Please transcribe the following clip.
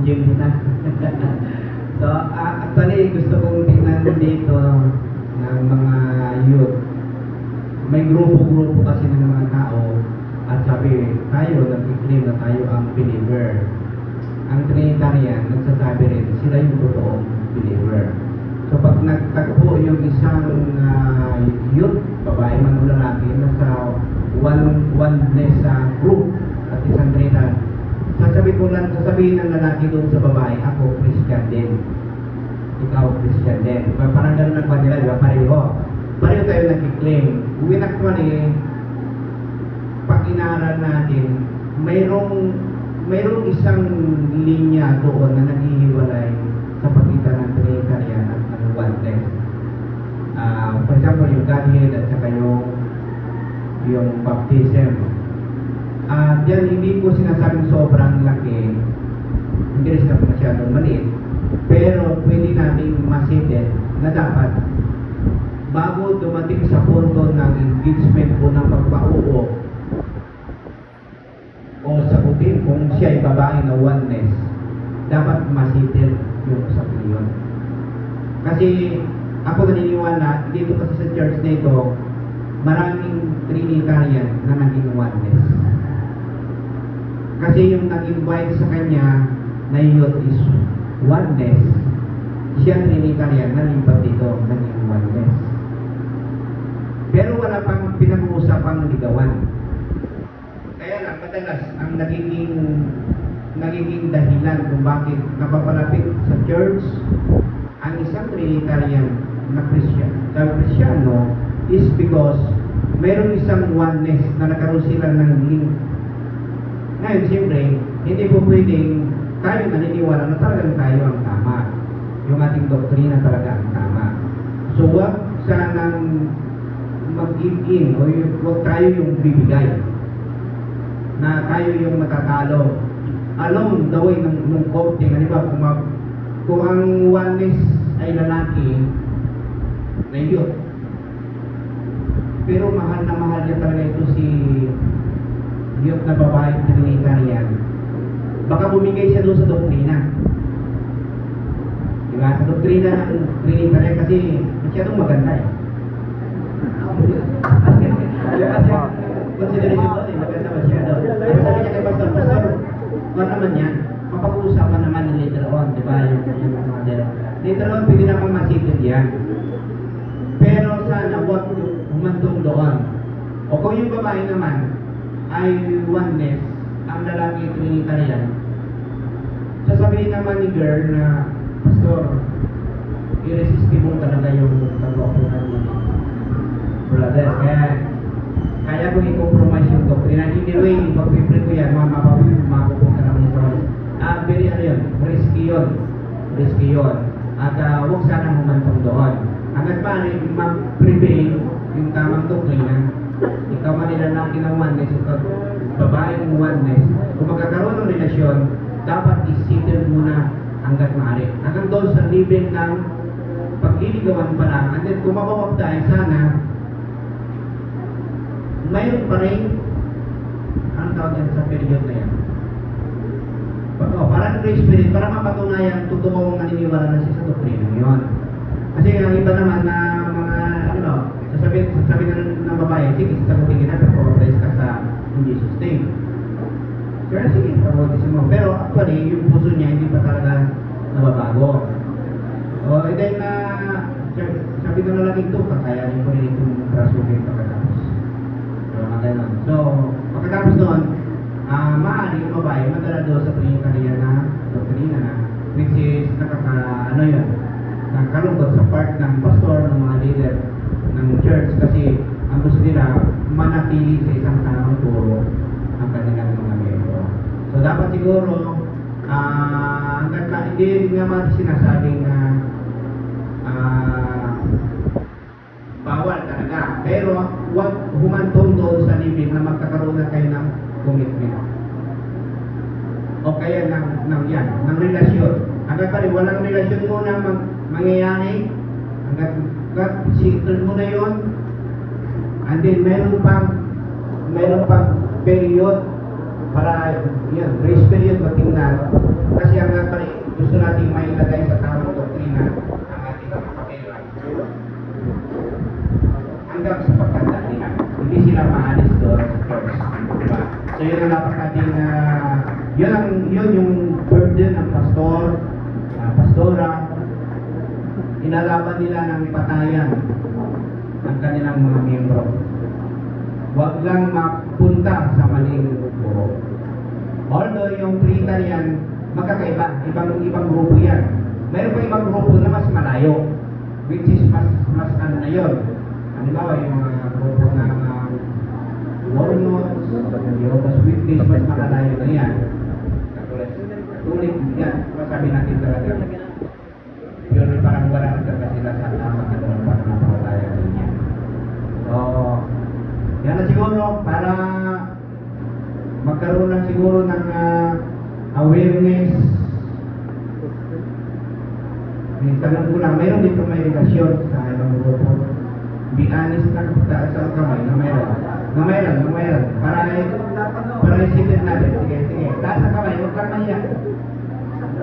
gym na. So, actually, gusto kong tingnan dito ng mga youth. May grupo-grupo kasi ng mga tao at sabi, tayo, nag-claim na tayo ang believer. Ang Trinitarian, nagsasabi rin, sila yung totoong believer. So, pag nagtagpo yung isang youth, babae man o lalaki, nasa oneness group at isang Trinitarian, sasabihin ng lalaki doon sa babae, ako Christian din. Ikaw Christian din. Parang gano'n ang kanila, di ba? Pareho tayo nag-claim. When actually, pag inaral natin, mayroong isang linya doon na naghihiwalay sa pagitan ng Trinitarian at ng oneness. For example, yung Godhead at saka yung baptism. Diyan, hindi po sinasabing sobrang laki, hindi rin sinabi masyadong maliit, pero pwede nating masitid na dapat bago dumating sa punto ng engagement po ng pagpauo o sagutin kung siya ay babae na oneness, dapat masitid yung usapin yun. Kasi ako naniniwala, dito kasi sa church na ito, maraming Trinitarian na naging oneness. Kasi yung nag-invite sa kanya na youth is oneness, siya Trinitarian, nalipat dito, naging oneness. Pero wala pang pinag-uusapang ligawan. Kaya lang, madalas, ang nagiging dahilan kung bakit napapalapit sa church ang isang Trinitarian na Kristiyano is because mayroong isang oneness na nagkaroon sila ng link. Ngayon, siyempre, hindi po pwedeng tayo naniniwala na talagang tayo ang tama. Yung ating doktrina talaga ang tama. So, wag sanang mag-give-in o wag tayo yung bibigay na tayo yung matatalo. Along the way ng coaching, kung ang oneness ay lalaki na youth, pero mahal niya talaga ito si youth na babae Trinitarian, baka bumigay siya doon sa doktrina. Diba? Sa doktrina ng Trinitarian kasi masyadong maganda eh. Kasi consideration doon eh, maganda masyado. Pero sabi niya kay Pastor, kung naman yan, mapag-uusapan naman later on, diba? Yung mga later on, pwede naman masitid yan. Pero sana huwag humantong doon. O kung yung babae naman ay oneness, ang lalaki Trinitarian, sasabihin naman ni girl na, Pastor, irresistible talaga yung pag-opunan mo, brother. Kaya kung i-compromise yung doktrina, hindi way, pag-pipre ko yan, mapupunta naman yung promise. Very risky yun. At huwag sanang humantong doon. Hanggat pa mag-prevail yung tamang doktrina, ikaw manilalaki ng oneness, babaeng oneness, kung magkakaroon ng relasyon, dapat isipin muna hanggat maaari. Hanggang doon sa level ng pagliligawan pa lang, and then kung mapapagdaan, sana mayroon pa rin ang tawag yan sa period na yan. Parang grace spirit, para mapatunayan totoong naniniwala na siya sa doktrina yun. Kasi ang iba naman na mga, sasabihin ng babae, sige, sasagutin kita, pero pabaptize ka sa Jesus name. Pero sige, pabaptize mo. Pero actually, yung puso niya hindi pa talaga nababago. And then, sabi ng lalaki ito, kakayanin ko rin itong krasukin pagkatapos. So, pagkatapos doon, maaari yung babae, madala doon sa Trinitarian na doktrina na, which is, nagkalungkot sa part ng pastor, ng mga leader ng church, kasi ang gusto nila manatili sa isang tamang turo ang kanilang mga membro. So, dapat siguro, hindi naman sinasabing na bawal talaga. Pero, huwag humantong doon sa libig na magkakaroon na kayo ng commitment. O kaya ng relasyon. Hanggat pa rin, walang relasyon muna mangyayari. Hanggat single mo na yun. And then, meron pang period para, grace period matingnan. Kasi hanggat pa So yun ang dapat natin yun yung burden ng pastor, pastora, inalaban nila ng patayan ng kanilang mga miyembro. Huwag lang mapunta sa maling guro. Although yung Trinitarian, magkakaiba, ibang grupo yan. Mayroon pa ibang grupo na mas malayo, which is mas ano na yun. Halimbawa, yung mga grupo ng Mormons, Jehovah's Witness, mas makalayo na yan. Tulit yan, masabi natin talaga. Yun, parang wala na talaga sila sa makatulong para mapakalayo din yan. So, yan na siguro, para magkaroon lang siguro ng awareness. May tanong ko lang, mayroon dito may relasyon sa ibang grupo. Be honest lang sa kamay na mayroon. Para isipin natin. Sige. Taas sa kamay, huwag lang mahiya.